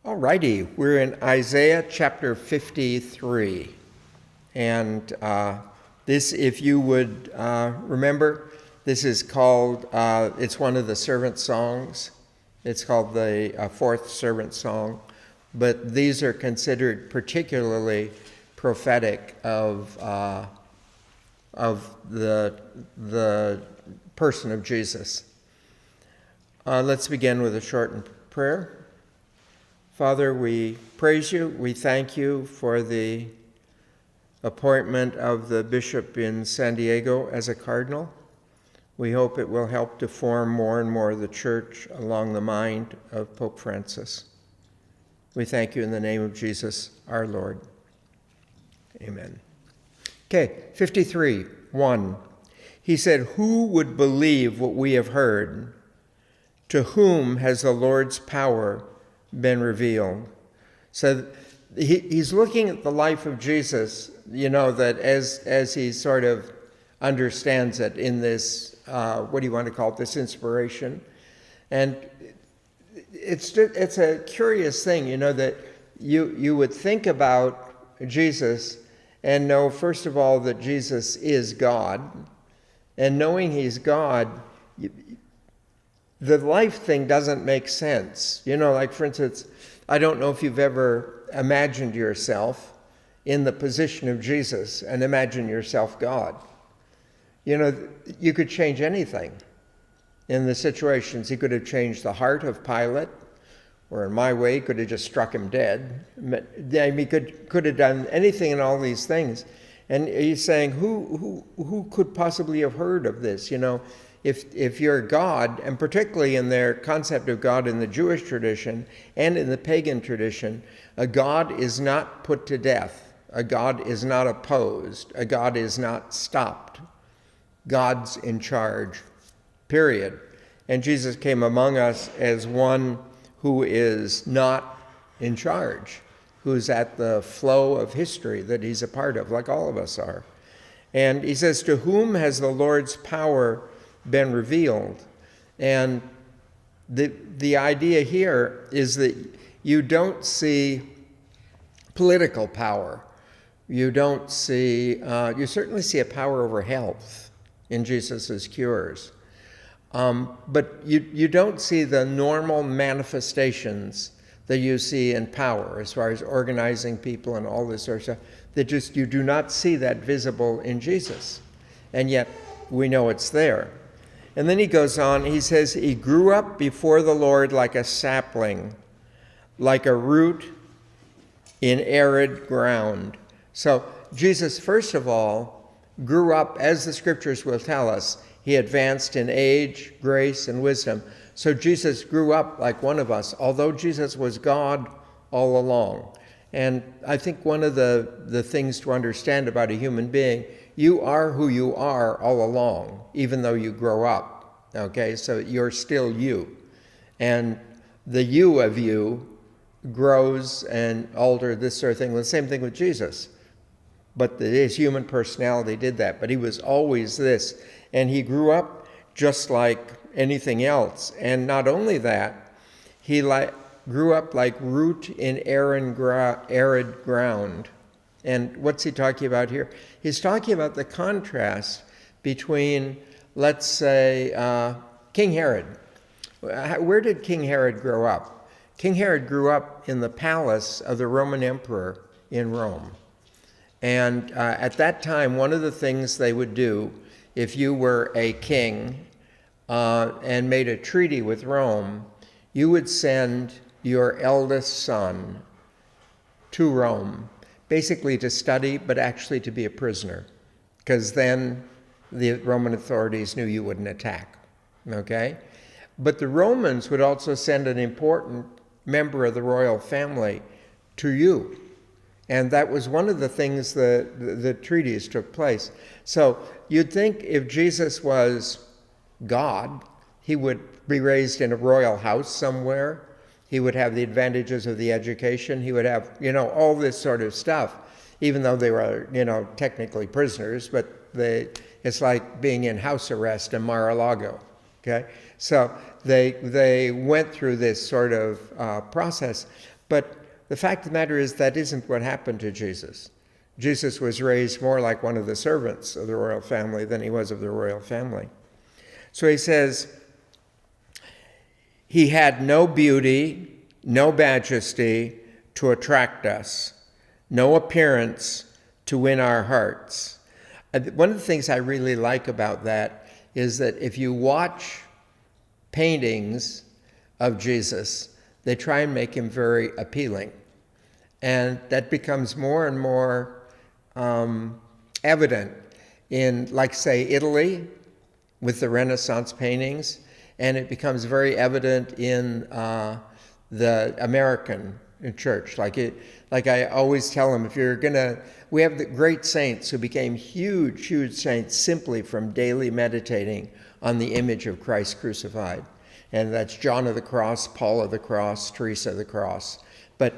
All righty, we're in Isaiah chapter 53. And this, if you would remember, this is called, it's one of the servant songs. It's called the fourth servant song. But these are considered particularly prophetic of the person of Jesus. Let's begin with a shortened prayer. Father, we praise you. We thank you for the appointment of the bishop in San Diego as a cardinal. We hope it will help to form more and more of the church along the mind of Pope Francis. We thank you in the name of Jesus, our Lord. Amen. Okay, 53:1. He said, "Who would believe what we have heard? To whom has the Lord's power been revealed?" So he's looking at the life of Jesus, that as he sort of understands it in this, what do you want to call it, this inspiration. And it's a curious thing, that you would think about Jesus and know, first of all, that Jesus is God. And knowing he's God, the life thing doesn't make sense. Like, for instance, I don't know if you've ever imagined yourself in the position of Jesus and imagine yourself God. You could change anything in the situations. He could have changed the heart of Pilate, or in my way, he could have just struck him dead. He could have done anything in all these things. And he's saying, who could possibly have heard of this? If you're God, and particularly in their concept of God in the Jewish tradition and in the pagan tradition, a God is not put to death. A God is not opposed. A God is not stopped. God's in charge, period. And Jesus came among us as one who is not in charge, who's at the flow of history that he's a part of, like all of us are. And he says, "To whom has the Lord's power been revealed?" And the idea here is that you don't see political power. You don't see, you certainly see a power over health in Jesus's cures. But you don't see the normal manifestations that you see in power as far as organizing people and all this sort of stuff. That you do not see that visible in Jesus. And yet we know it's there. And then he goes on, he says, "He grew up before the Lord like a sapling, like a root in arid ground." So Jesus, first of all, grew up, as the scriptures will tell us. He advanced in age, grace, and wisdom. So Jesus grew up like one of us, although Jesus was God all along. And I think one of the things to understand about a human being, you are who you are all along, even though you grow up, okay? So you're still you. And the you of you grows and alters, this sort of thing. The same thing with Jesus. But his human personality did that. But he was always this. And he grew up just like anything else. And not only that, he grew up like root in arid ground. And what's he talking about here? He's talking about the contrast between, let's say, King Herod. Where did King Herod grow up? King Herod grew up in the palace of the Roman emperor in Rome. And at that time, one of the things they would do, if you were a king and made a treaty with Rome, you would send your eldest son to Rome, basically to study, but actually to be a prisoner, because then the Roman authorities knew you wouldn't attack, okay? But the Romans would also send an important member of the royal family to you. And that was one of the things the treaties took place. So you'd think if Jesus was God, he would be raised in a royal house somewhere. He would have the advantages of the education. He would have, all this sort of stuff, even though they were, technically prisoners, but it's like being in house arrest in Mar-a-Lago, okay? So they went through this sort of process. But the fact of the matter is that isn't what happened to Jesus. Jesus was raised more like one of the servants of the royal family than he was of the royal family. So he says, he had no beauty, no majesty to attract us, no appearance to win our hearts. One of the things I really like about that is that if you watch paintings of Jesus, they try and make him very appealing. And that becomes more and more evident in, like, say, Italy with the Renaissance paintings, and it becomes very evident in the American church. Like I always tell them, if you're gonna, we have the great saints who became huge, huge saints simply from daily meditating on the image of Christ crucified. And that's John of the Cross, Paul of the Cross, Teresa of the Cross. But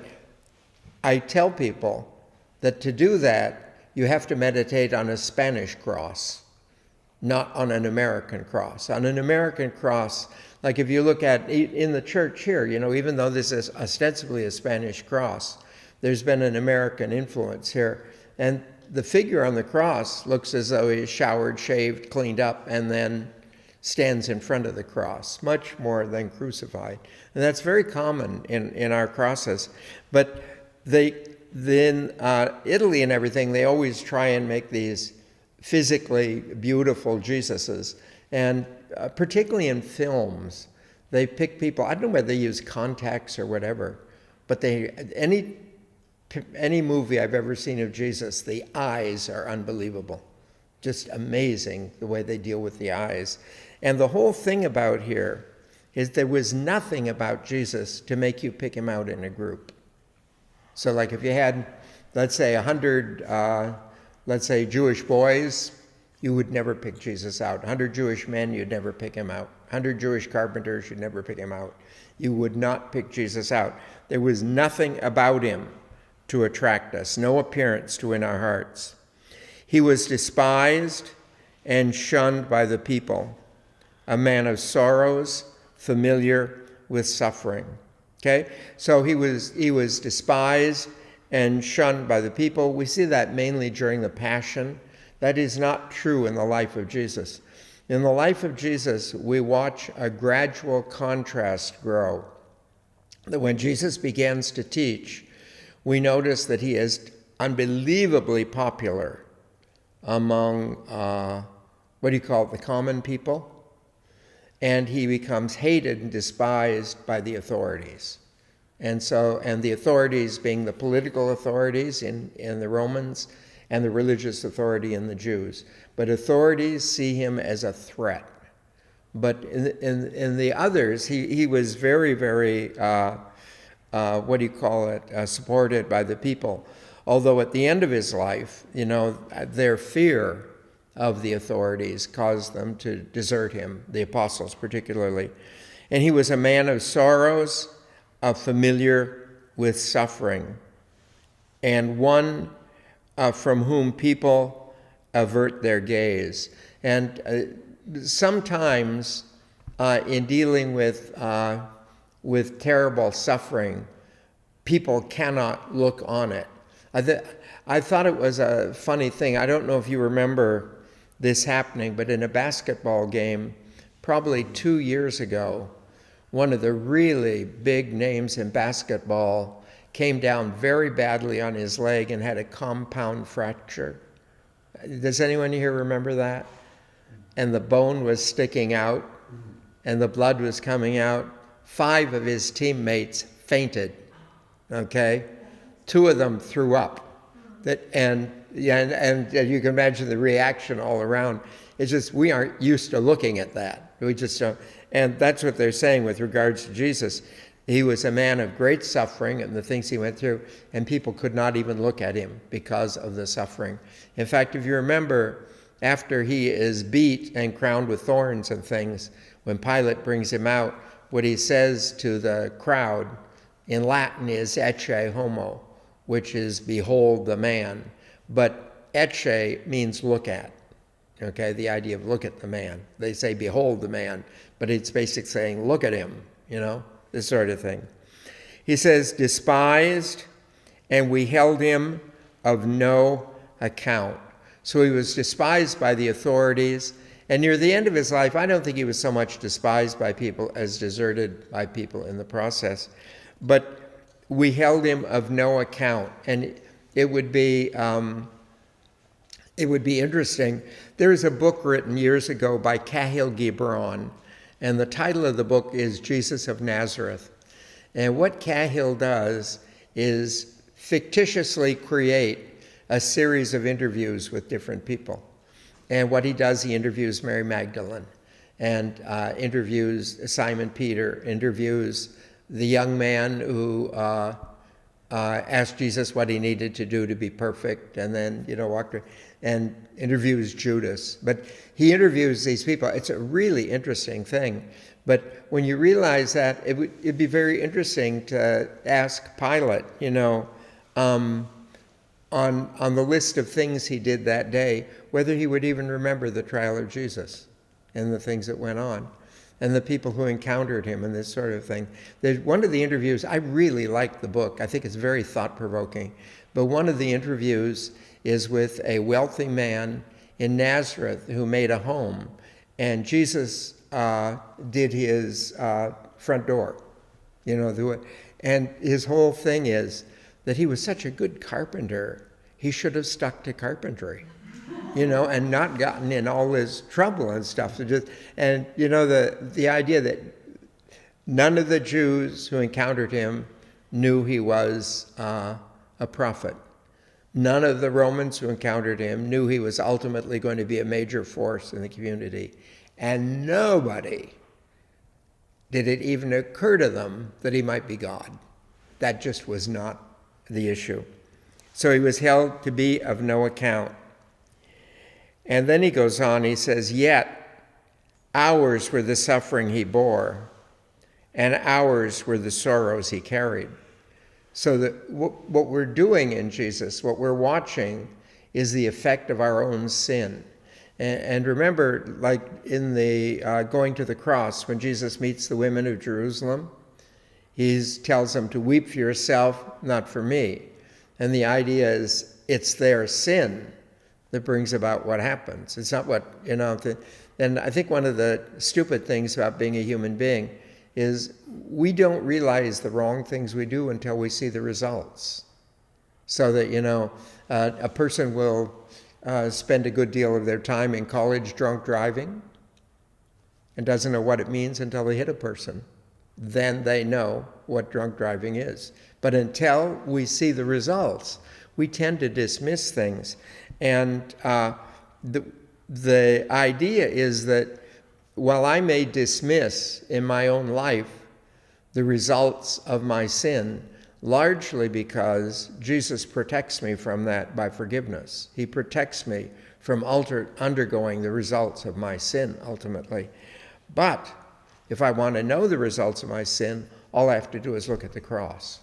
I tell people that to do that, you have to meditate on a Spanish cross, not on an American cross. On an American cross, like if you look at in the church here, even though this is ostensibly a Spanish cross, there's been an American influence here. And the figure on the cross looks as though he's showered, shaved, cleaned up, and then stands in front of the cross, much more than crucified. And that's very common in our crosses. But in Italy and everything, they always try and make these physically beautiful Jesuses. And particularly in films, they pick people, I don't know whether they use contacts or whatever, but any movie I've ever seen of Jesus, the eyes are unbelievable. Just amazing the way they deal with the eyes. And the whole thing about here is there was nothing about Jesus to make you pick him out in a group. So like if you had, let's say 100, let's say Jewish boys, you would never pick Jesus out. 100 Jewish men, you'd never pick him out. 100 Jewish carpenters, you'd never pick him out. You would not pick Jesus out. There was nothing about him to attract us, no appearance to win our hearts. He was despised and shunned by the people, a man of sorrows, familiar with suffering. Okay? So he was despised and shunned by the people. We see that mainly during the Passion. That is not true in the life of Jesus. In the life of Jesus, we watch a gradual contrast grow. That when Jesus begins to teach, we notice that he is unbelievably popular among, the common people. And he becomes hated and despised by the authorities. And the authorities being the political authorities in the Romans and the religious authority in the Jews. But authorities see him as a threat. But in the others, he was very, very, supported by the people. Although at the end of his life, their fear of the authorities caused them to desert him, the apostles particularly. And he was a man of sorrows, familiar with suffering, and one from whom people avert their gaze. And sometimes in dealing with terrible suffering, people cannot look on it. I thought it was a funny thing. I don't know if you remember this happening, but in a basketball game, probably 2 years ago, one of the really big names in basketball came down very badly on his leg and had a compound fracture. Does anyone here remember that? And the bone was sticking out and the blood was coming out. 5 of his teammates fainted, okay? 2 of them threw up. And you can imagine the reaction all around. It's just we aren't used to looking at that. We just don't. And that's what they're saying with regards to Jesus. He was a man of great suffering and the things he went through, and people could not even look at him because of the suffering. In fact, if you remember, after he is beat and crowned with thorns and things, when Pilate brings him out, what he says to the crowd in Latin is ecce homo, which is behold the man. But ecce means look at, okay, the idea of look at the man. They say behold the man, but it's basically saying look at him, this sort of thing. He says, despised, and we held him of no account. So he was despised by the authorities. And near the end of his life, I don't think he was so much despised by people as deserted by people in the process. But we held him of no account. And it would be interesting. There is a book written years ago by Cahill Gibran, and the title of the book is Jesus of Nazareth. And what Cahill does is fictitiously create a series of interviews with different people. And what he does, he interviews Mary Magdalene, and interviews Simon Peter, interviews the young man who asked Jesus what he needed to do to be perfect, and then, walked around, and interviews Judas. But he interviews these people. It's a really interesting thing. But when you realize that, it'd be very interesting to ask Pilate, on the list of things he did that day, whether he would even remember the trial of Jesus and the things that went on and the people who encountered him and this sort of thing. There's one of the interviews, I really like the book. I think it's very thought-provoking. But one of the interviews is with a wealthy man in Nazareth who made a home. And Jesus did his front door, and his whole thing is that he was such a good carpenter, he should have stuck to carpentry, and not gotten in all this trouble and stuff. The idea that none of the Jews who encountered him knew he was a prophet. None of the Romans who encountered him knew he was ultimately going to be a major force in the community. And nobody did it even occur to them that he might be God. That just was not the issue. So he was held to be of no account. And then he goes on, he says, yet ours were the suffering he bore, and ours were the sorrows he carried. So that what we're doing in Jesus, what we're watching, is the effect of our own sin. And remember, like in the going to the cross, when Jesus meets the women of Jerusalem, he tells them to weep for yourself, not for me. And the idea is it's their sin that brings about what happens. It's not what, and I think one of the stupid things about being a human being is we don't realize the wrong things we do until we see the results. So that, a person will spend a good deal of their time in college drunk driving and doesn't know what it means until they hit a person. Then they know what drunk driving is. But until we see the results, we tend to dismiss things. And the idea is that while I may dismiss in my own life the results of my sin, largely because Jesus protects me from that by forgiveness. He protects me from undergoing the results of my sin, ultimately. But if I want to know the results of my sin, all I have to do is look at the cross.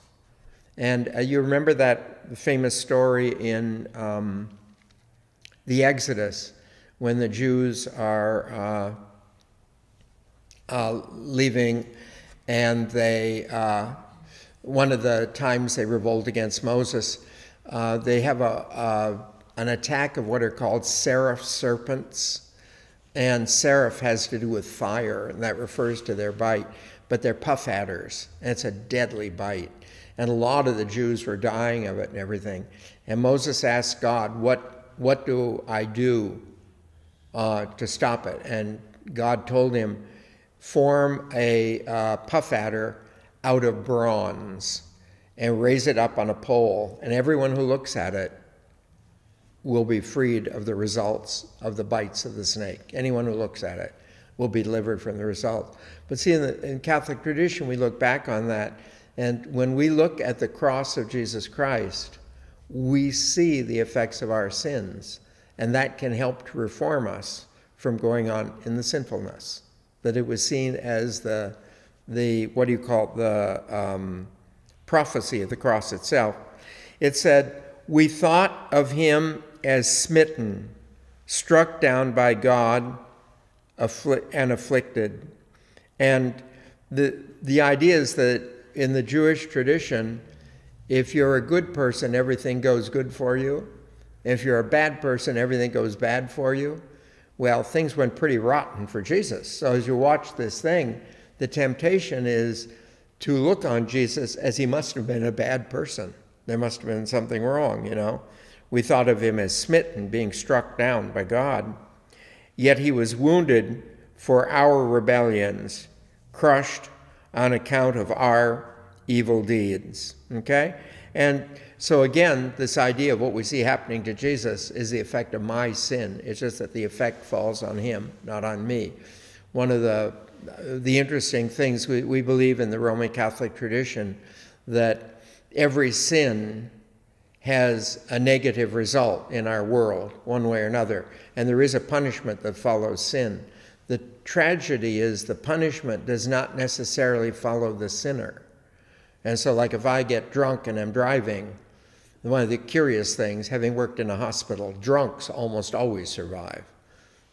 And you remember that famous story in the Exodus, when the Jews are leaving, and they one of the times they revolt against Moses, they have an attack of what are called seraph serpents. And seraph has to do with fire, and that refers to their bite. But they're puff adders, and it's a deadly bite. And a lot of the Jews were dying of it and everything. And Moses asked God, what do I do to stop it? And God told him, form a puff adder out of bronze and raise it up on a pole, and everyone who looks at it will be freed of the results of the bites of the snake. Anyone who looks at it will be delivered from the result. But see, in Catholic tradition, we look back on that, and when we look at the cross of Jesus Christ, we see the effects of our sins, and that can help to reform us from going on in the sinfulness. That it was seen as the prophecy of the cross itself. It said, we thought of him as smitten, struck down by God, and afflicted. And the idea is that in the Jewish tradition, if you're a good person, everything goes good for you. If you're a bad person, everything goes bad for you. Well, things went pretty rotten for Jesus. So as you watch this thing, the temptation is to look on Jesus as he must have been a bad person. There must have been something wrong, you know. We thought of him as smitten, being struck down by God. Yet he was wounded for our rebellions, crushed on account of our evil deeds. Okay? And so again, this idea of what we see happening to Jesus is the effect of my sin. It's just that the effect falls on him, not on me. One of the interesting things, we believe in the Roman Catholic tradition that every sin has a negative result in our world, one way or another. And there is a punishment that follows sin. The tragedy is the punishment does not necessarily follow the sinner. And so like if I get drunk and I'm driving, one of the curious things, having worked in a hospital, drunks almost always survive.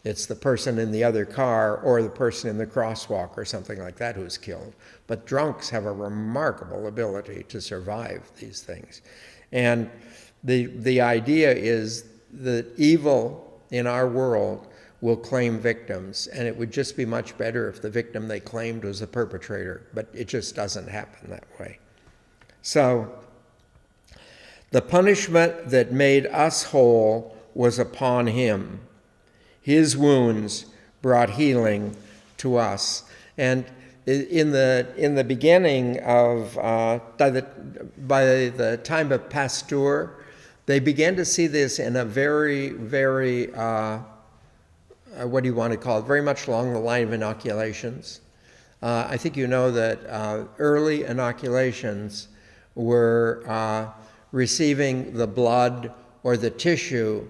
It's the person in the other car or the person in the crosswalk or something like that who's killed. But drunks have a remarkable ability to survive these things. And the idea is that evil in our world will claim victims, and it would just be much better if the victim they claimed was the perpetrator, but it just doesn't happen that way. So the punishment that made us whole was upon him. His wounds brought healing to us. And in the beginning of, by the time of Pasteur, they began to see this in a very, very, what do you want to call it, very much along the line of inoculations. I think you know that early inoculations were receiving the blood or the tissue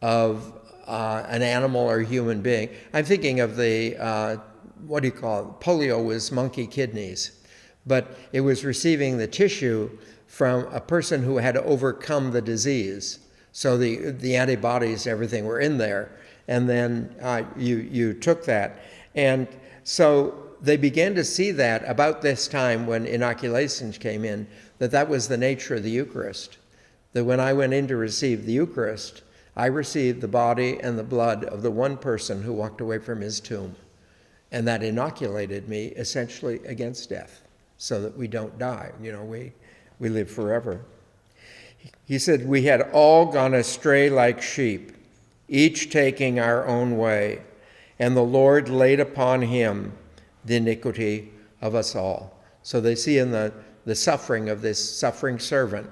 of an animal or human being. I'm thinking of the, what do you call it? Polio was monkey kidneys, but it was receiving the tissue from a person who had overcome the disease. So the antibodies, everything were in there, and then you took that. And so they began to see that about this time when inoculations came in, that was the nature of the Eucharist. That when I went in to receive the Eucharist, I received the body and the blood of the one person who walked away from his tomb. And that inoculated me essentially against death so that we don't die. You know, we live forever. He said, we had all gone astray like sheep, each taking our own way, and the Lord laid upon him the iniquity of us all. So they see in the suffering of this suffering servant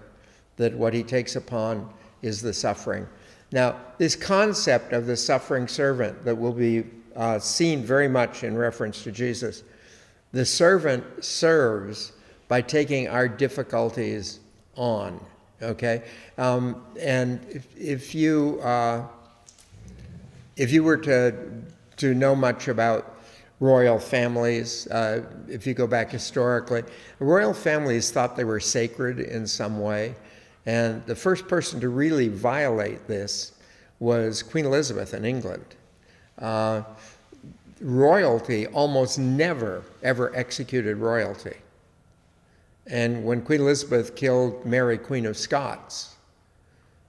that what he takes upon is the suffering. Now, this concept of the suffering servant that will be seen very much in reference to Jesus, the servant serves by taking our difficulties on, okay? And if you were to know much about royal families, if you go back historically, royal families thought they were sacred in some way. And the first person to really violate this was Queen Elizabeth in England. Royalty almost never, ever executed royalty. And when Queen Elizabeth killed Mary, Queen of Scots,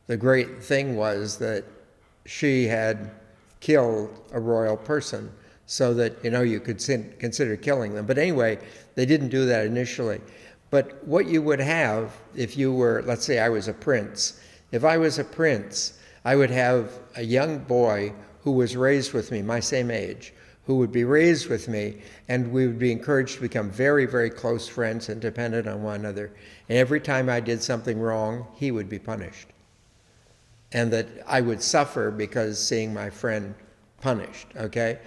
the great thing was that she had killed a royal person so that, you know, you could consider killing them. But anyway, they didn't do that initially. But what you would have if you were, let's say I was a prince. If I was a prince, I would have a young boy who was raised with me, my same age, who would be raised with me, and we would be encouraged to become very, very close friends and dependent on one another. And every time I did something wrong, he would be punished. And that I would suffer because seeing my friend punished, okay?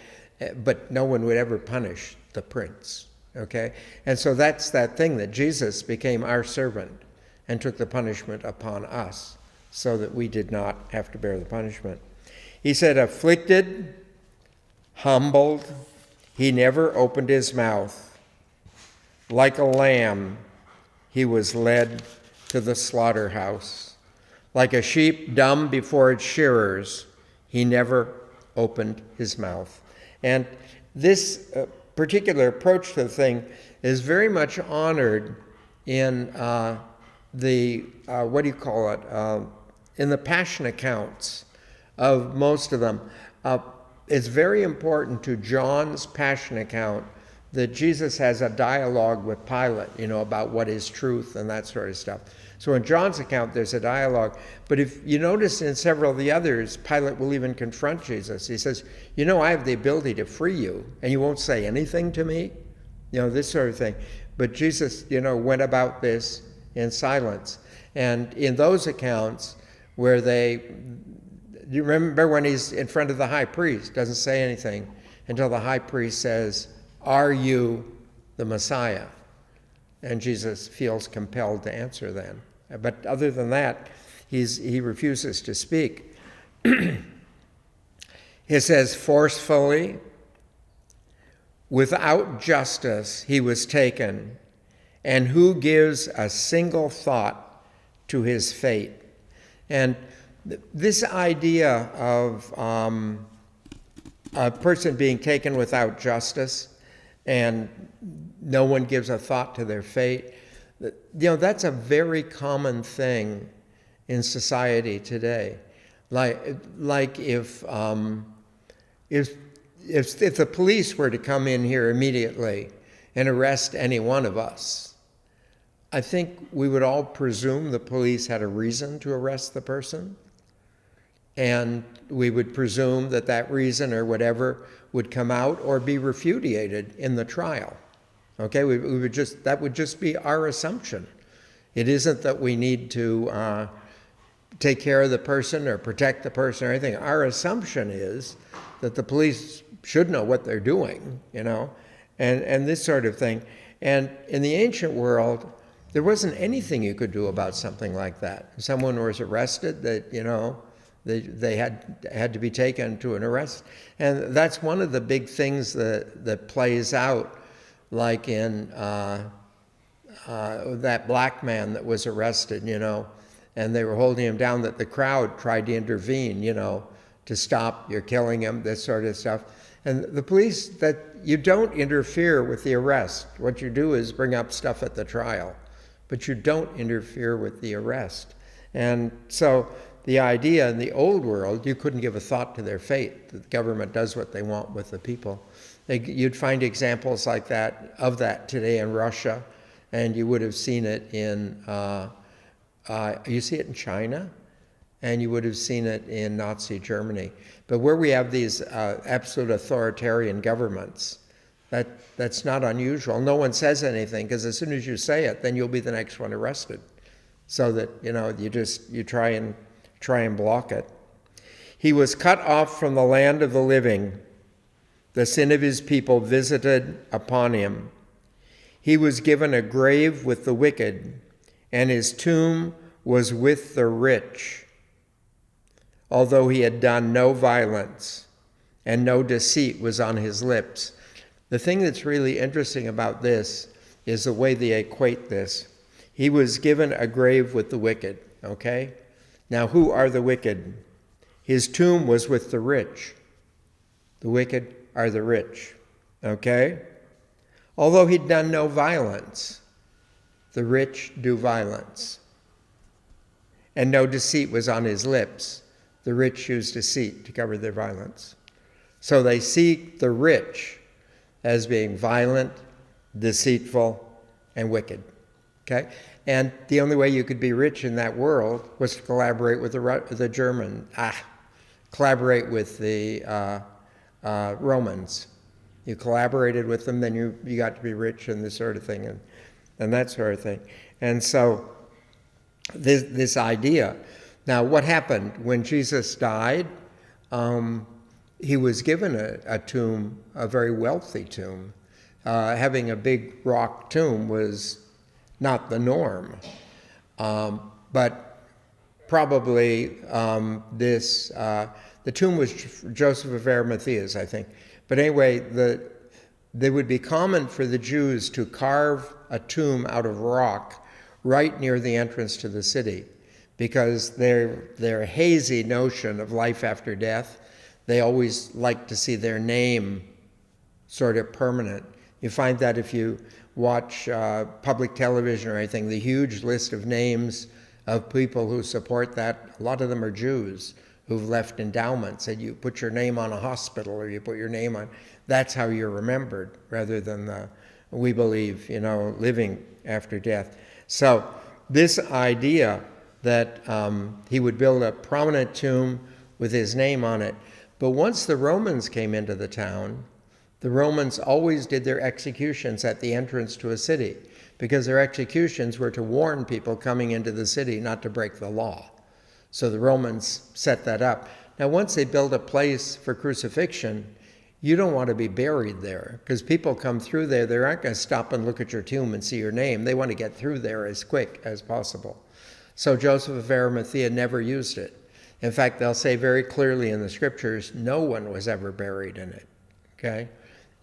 But no one would ever punish the prince, okay? And so that's that thing that Jesus became our servant and took the punishment upon us so that we did not have to bear the punishment. He said, afflicted, humbled, he never opened his mouth. Like a lamb, he was led to the slaughterhouse. Like a sheep dumb before its shearers, he never opened his mouth. And this particular approach to the thing is very much honored in in the Passion accounts of most of them. It's very important to John's Passion account that Jesus has a dialogue with Pilate, about what is truth and that sort of stuff. So in John's account, there's a dialogue. But if you notice in several of the others, Pilate will even confront Jesus. He says, I have the ability to free you, and you won't say anything to me? This sort of thing. But Jesus, went about this in silence. And in those accounts where you remember when he's in front of the high priest, doesn't say anything until the high priest says, "Are you the Messiah?" And Jesus feels compelled to answer then. But other than that, he refuses to speak. He says, forcefully, without justice he was taken, and who gives a single thought to his fate? And this idea of a person being taken without justice and no one gives a thought to their fate, that's a very common thing in society today. Like if the police were to come in here immediately and arrest any one of us, I think we would all presume the police had a reason to arrest the person. And we would presume that reason or whatever would come out or be repudiated in the trial. Okay, that would just be our assumption. It isn't that we need to take care of the person or protect the person or anything. Our assumption is that the police should know what they're doing, and this sort of thing. And in the ancient world, there wasn't anything you could do about something like that. If someone was arrested, they had to be taken to an arrest. And that's one of the big things that plays out, like in that black man that was arrested, and they were holding him down, that the crowd tried to intervene, to stop, you're killing him, this sort of stuff. And the police, that you don't interfere with the arrest. What you do is bring up stuff at the trial, but you don't interfere with the arrest. And so the idea in the old world, you couldn't give a thought to their fate. The government does what they want with the people. You'd find examples like that, of that today in Russia, and you would have seen it in, you see it in China, and you would have seen it in Nazi Germany. But where we have these absolute authoritarian governments, that's not unusual. No one says anything, because as soon as you say it, then you'll be the next one arrested. So that, you try and block it. He was cut off from the land of the living. The sin of his people visited upon him. He was given a grave with the wicked, and his tomb was with the rich, although he had done no violence, and no deceit was on his lips. The thing that's really interesting about this is the way they equate this. He was given a grave with the wicked, okay? Now, who are the wicked? His tomb was with the rich. The wicked are the rich, okay? Although he'd done no violence, the rich do violence. And no deceit was on his lips. The rich use deceit to cover their violence. So they see the rich as being violent, deceitful, and wicked, okay? And the only way you could be rich in that world was to collaborate with the German, collaborate with the Romans. You collaborated with them, then you got to be rich and this sort of thing, and that sort of thing. And so this idea. Now, what happened when Jesus died? He was given a tomb, a very wealthy tomb. Having a big rock tomb was not the norm, but probably the tomb was Joseph of Arimathea's, I think. But anyway, they would be common for the Jews to carve a tomb out of rock right near the entrance to the city, because their hazy notion of life after death, they always like to see their name sort of permanent. You find that watch public television or anything, the huge list of names of people who support that, a lot of them are Jews who've left endowments, and you put your name on a hospital or you put your name on, that's how you're remembered, rather than we believe, living after death. So this idea that he would build a prominent tomb with his name on it. But once the Romans came into the town, the Romans always did their executions at the entrance to a city, because their executions were to warn people coming into the city not to break the law. So the Romans set that up. Now, once they build a place for crucifixion, you don't want to be buried there, because people come through there. They aren't going to stop and look at your tomb and see your name. They want to get through there as quick as possible. So Joseph of Arimathea never used it. In fact, they'll say very clearly in the scriptures, no one was ever buried in it. Okay?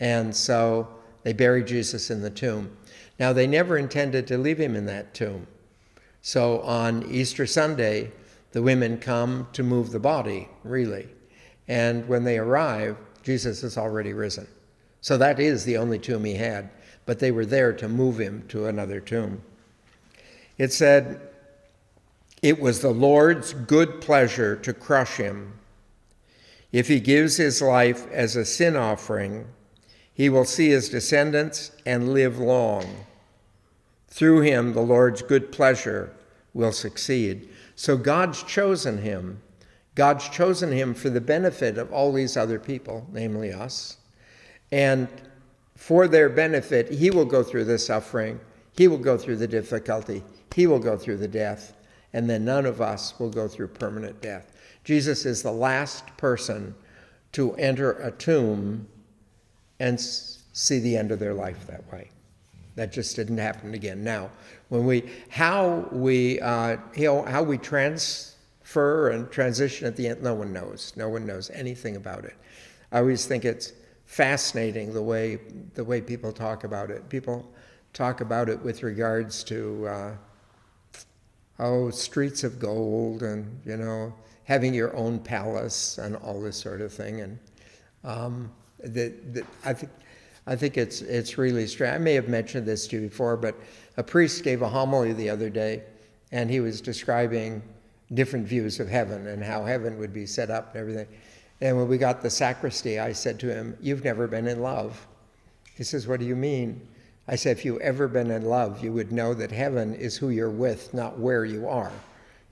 And so they buried Jesus in the tomb. Now, they never intended to leave him in that tomb. So on Easter Sunday, the women come to move the body, really. And when they arrive, Jesus has already risen. So that is the only tomb he had. But they were there to move him to another tomb. It said, it was the Lord's good pleasure to crush him. If he gives his life as a sin offering, he will see his descendants and live long. Through him, the Lord's good pleasure will succeed. So God's chosen him. God's chosen him for the benefit of all these other people, namely us. And for their benefit, he will go through the suffering. He will go through the difficulty. He will go through the death. And then none of us will go through permanent death. Jesus is the last person to enter a tomb and see the end of their life that way. That just didn't happen again. Now, how we transfer and transition at the end, no one knows. No one knows anything about it. I always think it's fascinating the way people talk about it. People talk about it with regards to streets of gold and having your own palace and all this sort of thing. And I think it's really strange. I may have mentioned this to you before, but a priest gave a homily the other day, and he was describing different views of heaven and how heaven would be set up and everything. And when we got the sacristy, I said to him, "You've never been in love." He says, "What do you mean?" I said, "If you've ever been in love, you would know that heaven is who you're with, not where you are.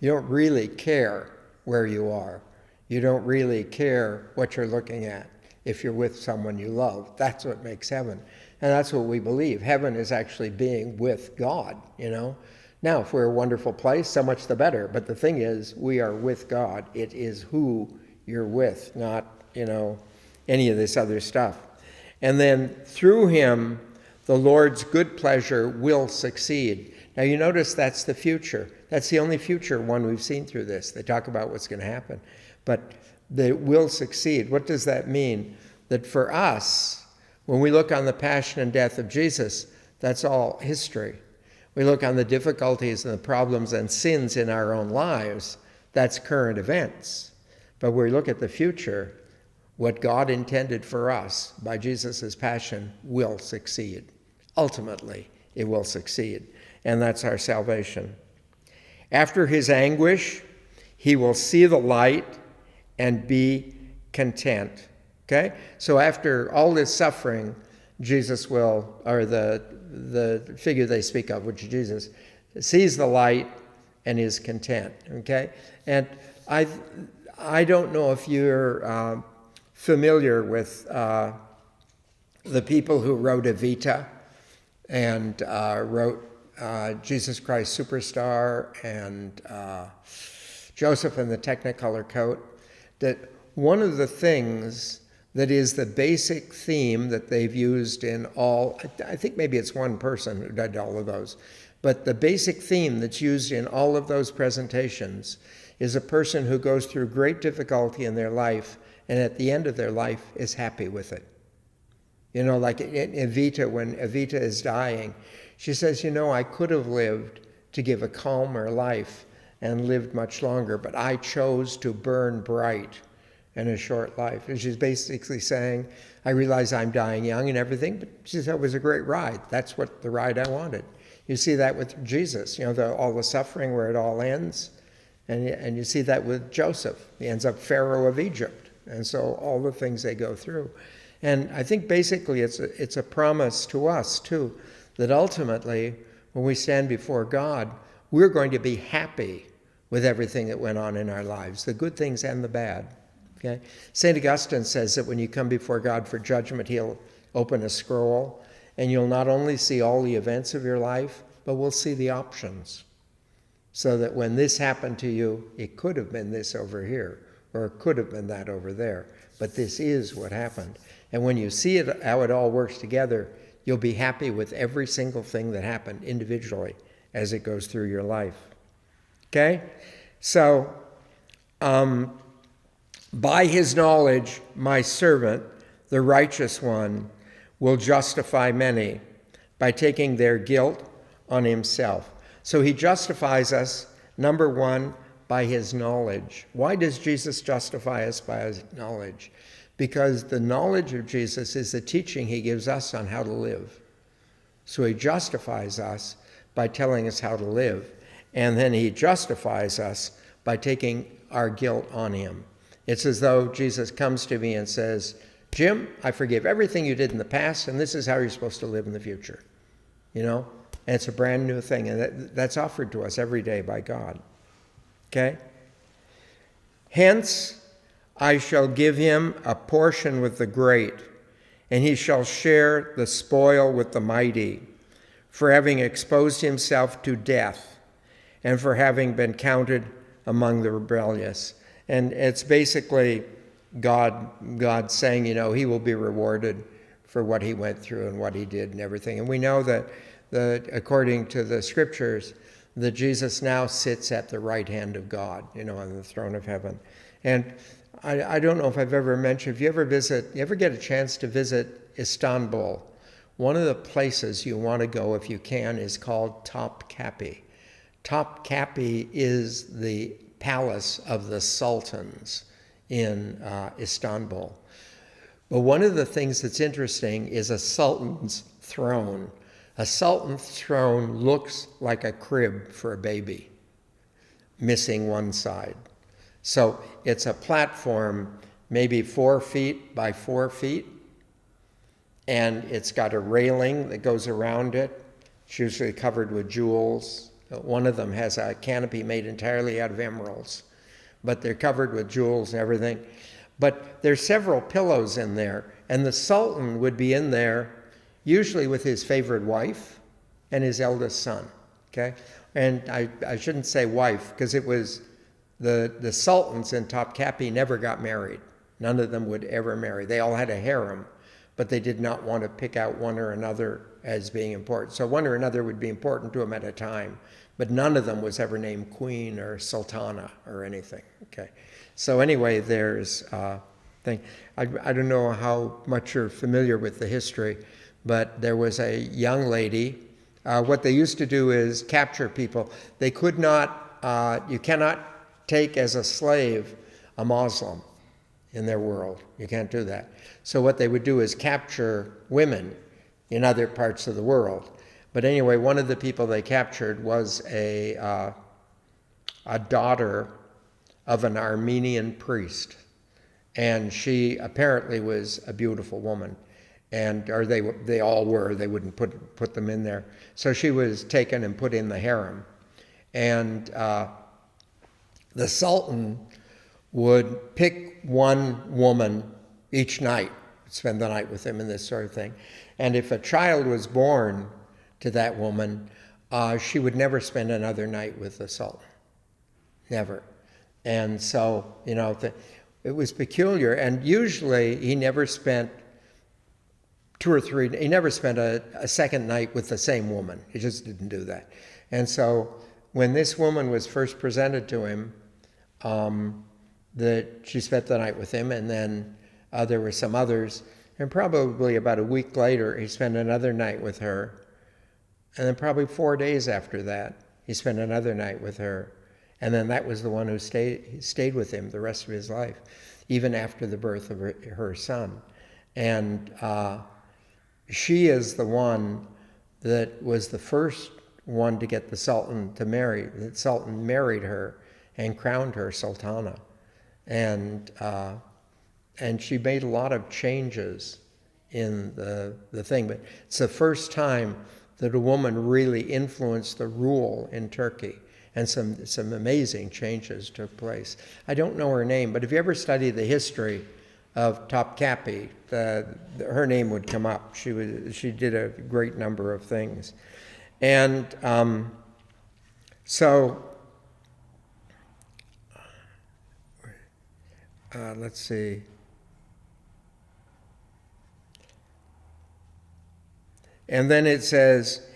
You don't really care where you are. You don't really care what you're looking at if you're with someone you love. That's what makes heaven." And that's what we believe. Heaven is actually being with God, Now, if we're a wonderful place, so much the better. But the thing is, we are with God. It is who you're with, not, any of this other stuff. And then through him, the Lord's good pleasure will succeed. Now, you notice that's the future. That's the only future one we've seen through this. They talk about what's going to happen. But they will succeed. What does that mean? That for us, when we look on the passion and death of Jesus, that's all history. We look on the difficulties and the problems and sins in our own lives, that's current events. But when we look at the future, what God intended for us by Jesus' passion will succeed. Ultimately, it will succeed. And that's our salvation. After his anguish, he will see the light and be content. Okay? So after all this suffering, Jesus will, or the figure they speak of, which is Jesus, sees the light and is content. Okay? And I don't know if you're familiar with the people who wrote Evita and wrote Jesus Christ Superstar and Joseph and the Technicolor Coat, that one of the things that is the basic theme that they've used in all, I think maybe it's one person who did all of those, but the basic theme that's used in all of those presentations is a person who goes through great difficulty in their life and at the end of their life is happy with it. Like in Evita, when Evita is dying, she says, I could have lived to give a calmer life and lived much longer, but I chose to burn bright and a short life. And she's basically saying, I realize I'm dying young and everything, but she said it was a great ride. That's what the ride I wanted. You see that with Jesus, all the suffering where it all ends. And you see that with Joseph. He ends up Pharaoh of Egypt. And so all the things they go through. And I think basically it's a promise to us, too, that ultimately, when we stand before God, we're going to be happy with everything that went on in our lives, the good things and the bad. Okay? St. Augustine says that when you come before God for judgment, he'll open a scroll, and you'll not only see all the events of your life, but we'll see the options. So that when this happened to you, it could have been this over here, or it could have been that over there. But this is what happened. And when you see it, how it all works together, you'll be happy with every single thing that happened individually as it goes through your life. Okay? So, by his knowledge, my servant, the righteous one, will justify many by taking their guilt on himself. So he justifies us, number one, by his knowledge. Why does Jesus justify us by his knowledge? Because the knowledge of Jesus is the teaching he gives us on how to live. So he justifies us by telling us how to live. And then he justifies us by taking our guilt on him. It's as though Jesus comes to me and says, Jim, I forgive everything you did in the past, and this is how you're supposed to live in the future. And it's a brand new thing, and that's offered to us every day by God. Okay? Hence, I shall give him a portion with the great, and he shall share the spoil with the mighty, for having exposed himself to death, and for having been counted among the rebellious. And it's basically God saying, he will be rewarded for what he went through and what he did and everything. And we know that according to the scriptures, that Jesus now sits at the right hand of God, on the throne of heaven. And I don't know if I've ever mentioned, if you ever get a chance to visit Istanbul, one of the places you want to go if you can is called Topkapi. Topkapi is the palace of the Sultans in Istanbul. But one of the things that's interesting is a sultan's throne. A sultan's throne looks like a crib for a baby, missing one side. So it's a platform maybe 4 feet by 4 feet, and it's got a railing that goes around it. It's usually covered with jewels. One of them has a canopy made entirely out of emeralds, but they're covered with jewels and everything. But there's several pillows in there, and the Sultan would be in there usually with his favorite wife and his eldest son, okay? And I shouldn't say wife, because it was the Sultans in Topkapi never got married. None of them would ever marry. They all had a harem, but they did not want to pick out one or another as being important. So one or another would be important to them at a time, but none of them was ever named queen or sultana or anything, okay? So anyway, there's thing. I don't know how much you're familiar with the history, but there was a young lady. What they used to do is capture people. They could not, you cannot take as a slave a Muslim in their world. You can't do that. So what they would do is capture women in other parts of the world. But anyway, one of the people they captured was a daughter of an Armenian priest. And she apparently was a beautiful woman. Or they all were. They wouldn't put them in there. So she was taken and put in the harem. And the Sultan would pick one woman each night, spend the night with him and this sort of thing. And if a child was born to that woman, she would never spend another night with the Sultan. Never. And so, it was peculiar. And usually he never spent he never spent a second night with the same woman. He just didn't do that. And so when this woman was first presented to him, she spent the night with him, and then there were some others. And probably about a week later, he spent another night with her. And then probably 4 days after that, he spent another night with her. And then that was the one who stayed with him the rest of his life. even after the birth of her son. And she is the one that was the first one to get the Sultan to marry. The Sultan married her and crowned her Sultana. And she made a lot of changes in the thing. But it's the first time that a woman really influenced the rule in Turkey. And some amazing changes took place. I don't know her name, but if you ever study the history of Topkapi, her name would come up. She did a great number of things. And let's see. And then it says,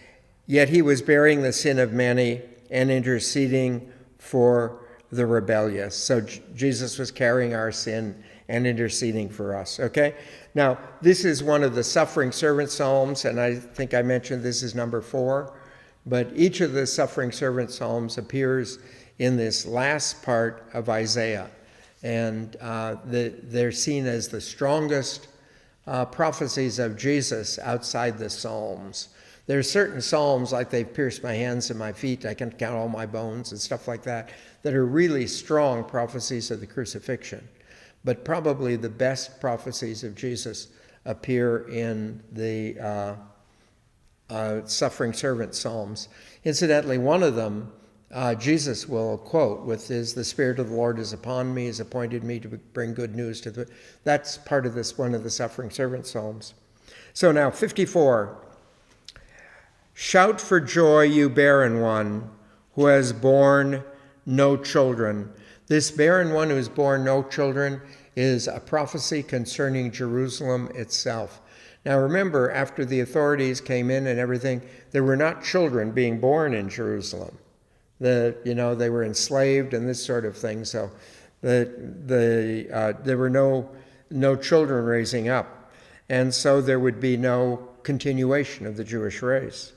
yet he was bearing the sin of many and interceding for the rebellious. So Jesus was carrying our sin and interceding for us, okay? Now, this is one of the suffering servant psalms, and I think I mentioned this is number 4, but each of the suffering servant psalms appears in this last part of Isaiah, and they're seen as the strongest prophecies of Jesus outside the Psalms. There are certain psalms, like they've pierced my hands and my feet, I can count all my bones and stuff like that, that are really strong prophecies of the crucifixion. But probably the best prophecies of Jesus appear in the suffering servant psalms. Incidentally, one of them, Jesus will quote with the Spirit of the Lord is upon me, has appointed me to bring good news to the... That's part of this, one of the suffering servant psalms. So now, 54. Shout for joy, you barren one, who has borne no children. This barren one who has borne no children is a prophecy concerning Jerusalem itself. Now remember, after the authorities came in and everything, there were not children being born in Jerusalem. They were enslaved and this sort of thing. So there were no children raising up. And so there would be no continuation of the Jewish race.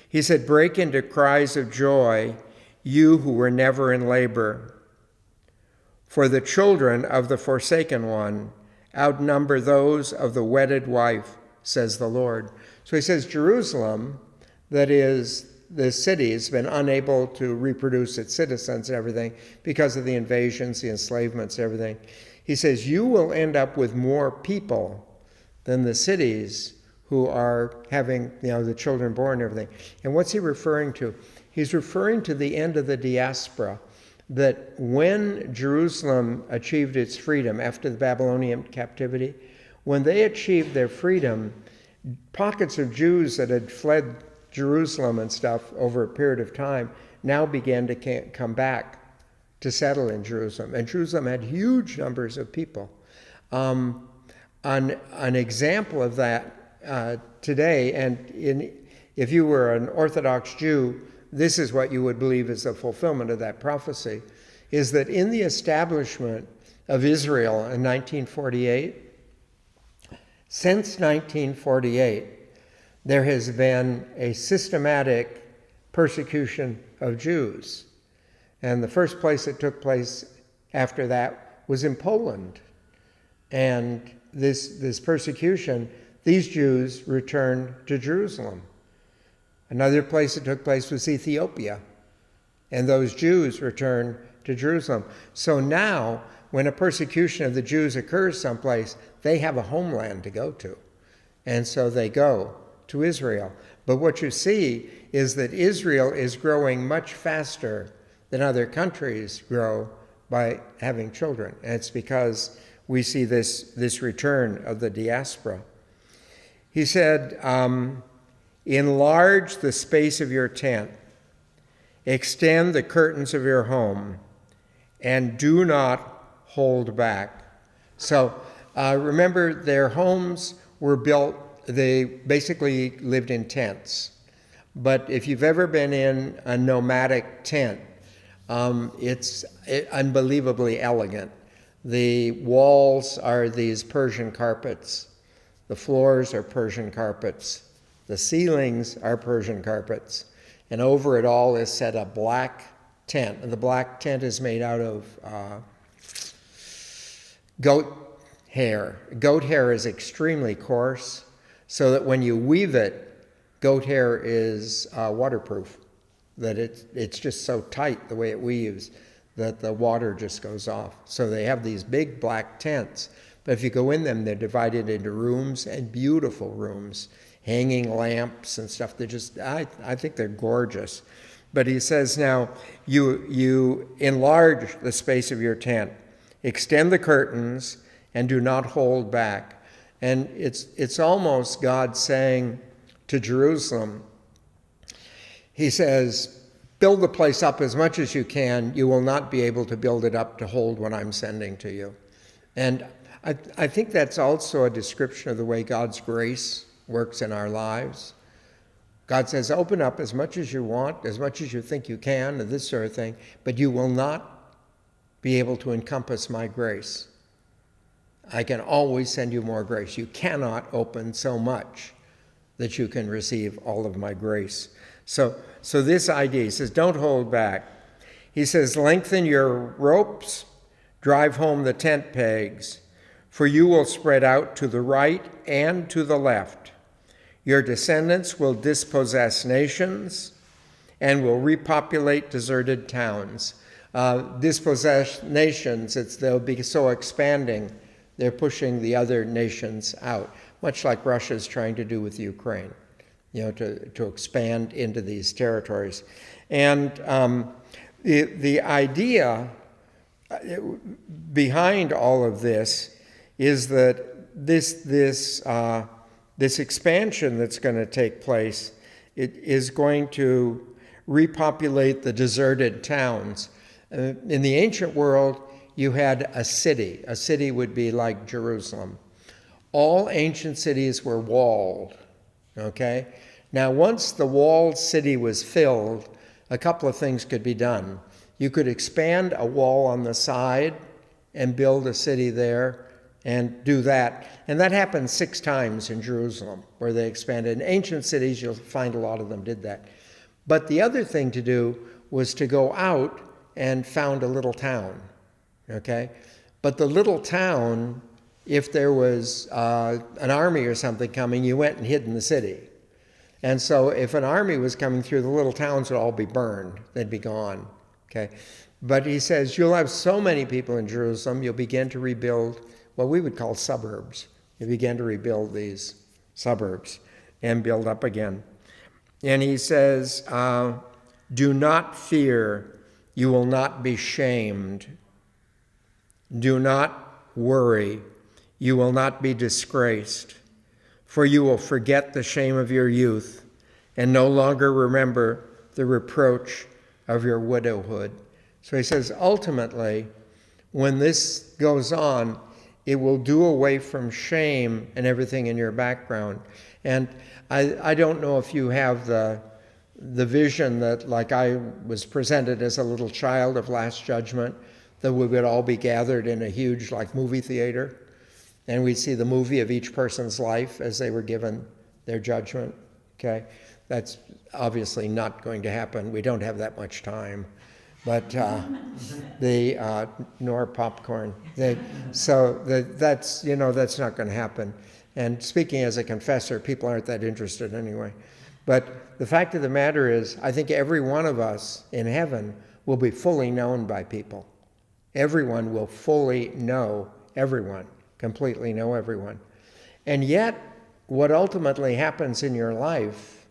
He said, break into cries of joy, you who were never in labor. For the children of the forsaken one outnumber those of the wedded wife, says the Lord. So he says Jerusalem, that is, the city, has been unable to reproduce its citizens and everything because of the invasions, the enslavements, everything. He says, you will end up with more people than the cities who are having, the children born and everything. And what's he referring to? He's referring to the end of the diaspora, that when Jerusalem achieved its freedom after the Babylonian captivity, when they achieved their freedom, pockets of Jews that had fled Jerusalem and stuff over a period of time now began to come back to settle in Jerusalem. And Jerusalem had huge numbers of people. An example of that today, and if you were an Orthodox Jew, this is what you would believe is the fulfillment of that prophecy, is that in the establishment of Israel in 1948, since 1948, there has been a systematic persecution of Jews. And the first place it took place after that was in Poland. And this persecution, these Jews returned to Jerusalem. Another place that took place was Ethiopia. And those Jews returned to Jerusalem. So now, when a persecution of the Jews occurs someplace, they have a homeland to go to. And so they go to Israel. But what you see is that Israel is growing much faster than other countries grow by having children. And it's because we see this return of the diaspora. He said, enlarge the space of your tent, extend the curtains of your home, and do not hold back. So remember, their homes were built, they basically lived in tents. But if you've ever been in a nomadic tent, it's unbelievably elegant. The walls are these Persian carpets. The floors are Persian carpets. The ceilings are Persian carpets. And over it all is set a black tent. And the black tent is made out of goat hair. Goat hair is extremely coarse, so that when you weave it, goat hair is waterproof. That it's just so tight the way it weaves that the water just goes off. So they have these big black tents. But if you go in them, they're divided into rooms, and beautiful rooms, hanging lamps and stuff. They're just, I think they're gorgeous. But he says now, you enlarge the space of your tent, extend the curtains, and do not hold back. And it's almost God saying to Jerusalem, he says, build the place up as much as you can. You will not be able to build it up to hold what I'm sending to you. And I think that's also a description of the way God's grace works in our lives. God says, open up as much as you want, as much as you think you can, and this sort of thing, but you will not be able to encompass my grace. I can always send you more grace. You cannot open so much that you can receive all of my grace. So this idea, he says, don't hold back. He says, lengthen your ropes, drive home the tent pegs, for you will spread out to the right and to the left. Your descendants will dispossess nations and will repopulate deserted towns. Dispossess nations, they'll be so expanding, they're pushing the other nations out, much like Russia's trying to do with Ukraine, to expand into these territories. And the idea behind all of this is that this expansion that's going to take place, it is going to repopulate the deserted towns. In the ancient world, you had a city. A city would be like Jerusalem. All ancient cities were walled, okay? Now, once the walled city was filled, a couple of things could be done. You could expand a wall on the side and build a city there and do that. And that happened 6 times in Jerusalem, where they expanded. In ancient cities, you'll find a lot of them did that. But the other thing to do was to go out and found a little town, okay? But the little town, if there was an army or something coming, you went and hid in the city. And so if an army was coming through, the little towns would all be burned. They'd be gone, okay? But he says, you'll have so many people in Jerusalem, you'll begin to rebuild what we would call suburbs. You begin to rebuild these suburbs and build up again. And he says, do not fear, you will not be shamed. Do not worry, you will not be disgraced. For you will forget the shame of your youth and no longer remember the reproach of your widowhood. So he says, ultimately, when this goes on, it will do away from shame and everything in your background. And I don't know if you have the vision that, like I was presented as a little child of Last Judgment, that we would all be gathered in a huge movie theater, and we'd see the movie of each person's life as they were given their judgment. Okay, that's obviously not going to happen. We don't have that much time. But nor popcorn. That's not going to happen. And speaking as a confessor, people aren't that interested anyway. But the fact of the matter is, I think every one of us in heaven will be fully known by people. Everyone will fully know everyone, completely know everyone. And yet, what ultimately happens in your life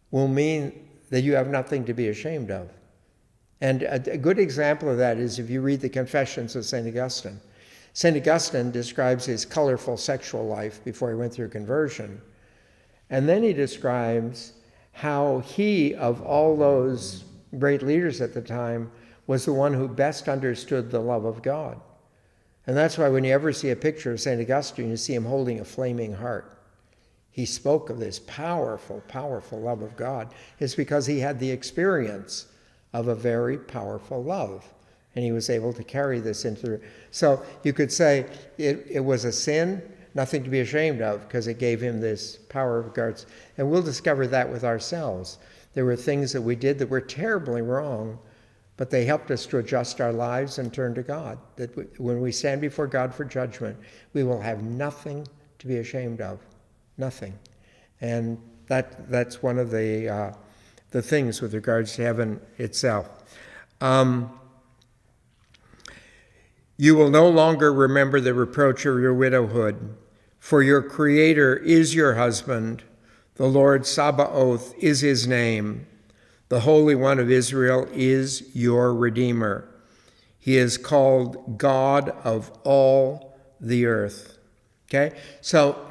will mean that you have nothing to be ashamed of. And a good example of that is if you read the Confessions of St. Augustine. St. Augustine describes his colorful sexual life before he went through conversion. And then he describes how he, of all those great leaders at the time, was the one who best understood the love of God. And that's why when you ever see a picture of St. Augustine, you see him holding a flaming heart. He spoke of this powerful, powerful love of God. It's because he had the experience of a very powerful love. And he was able to carry this into... So you could say it was a sin, nothing to be ashamed of, because it gave him this power of God. And we'll discover that with ourselves. There were things that we did that were terribly wrong, but they helped us to adjust our lives and turn to God. That when we stand before God for judgment, we will have nothing to be ashamed of, nothing. And that's one of the things with regards to heaven itself. You will no longer remember the reproach of your widowhood, for your Creator is your husband. The Lord Sabaoth is his name. The Holy One of Israel is your Redeemer. He is called God of all the earth. Okay? So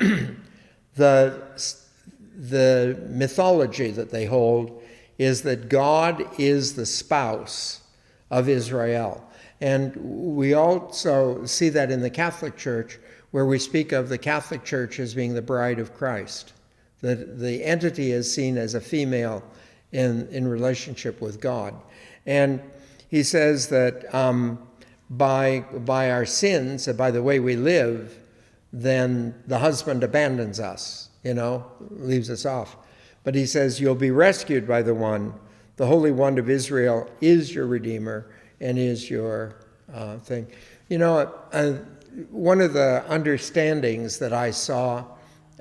the mythology that they hold is that God is the spouse of Israel. And we also see that in the Catholic Church, where we speak of the Catholic Church as being the bride of Christ. The entity is seen as a female in relationship with God. And he says that by our sins, and by the way we live, then the husband abandons us, leaves us off. But he says, you'll be rescued by the one. The Holy One of Israel is your Redeemer and is your thing. One of the understandings that I saw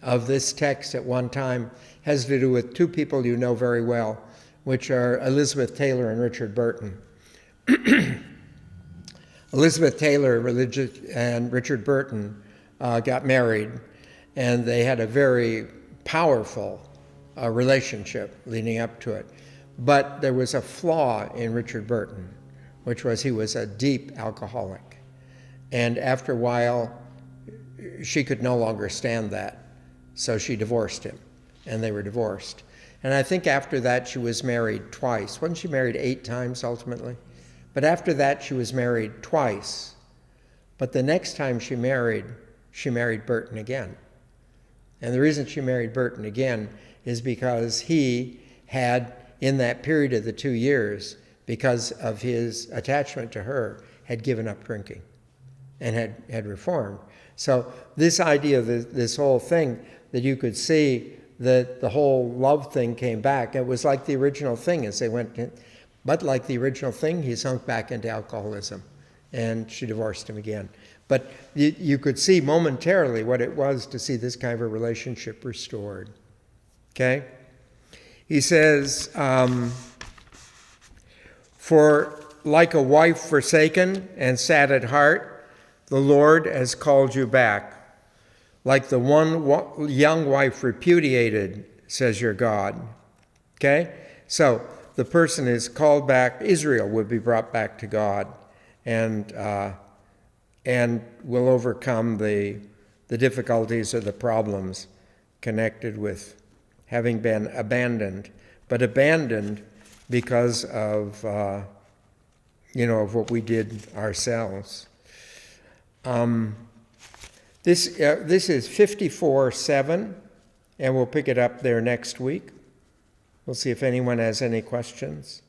of this text at one time has to do with two people you know very well, which are Elizabeth Taylor and Richard Burton. Elizabeth Taylor and Richard Burton got married, and they had a very powerful relationship leading up to it. But there was a flaw in Richard Burton, which was he was a deep alcoholic. And after a while, she could no longer stand that. So she divorced him, and they were divorced. And I think after that, she was married twice. Wasn't she married 8 times ultimately? But after that, she was married twice. But the next time she married Burton again. And the reason she married Burton again is because he had, in that period of the 2 years, because of his attachment to her, had given up drinking and had reformed. So this idea of this whole thing, that you could see that the whole love thing came back, it was like the original thing as they went in, but like the original thing, he sunk back into alcoholism, and she divorced him again. But you could see momentarily what it was to see this kind of a relationship restored. Okay? He says, for like a wife forsaken and sad at heart, the Lord has called you back. Like the one young wife repudiated, says your God. Okay? So the person is called back. Israel would be brought back to God and will overcome the difficulties or the problems connected with having been abandoned, but abandoned because of what we did ourselves. This is 54:7, and we'll pick it up there next week. We'll see if anyone has any questions.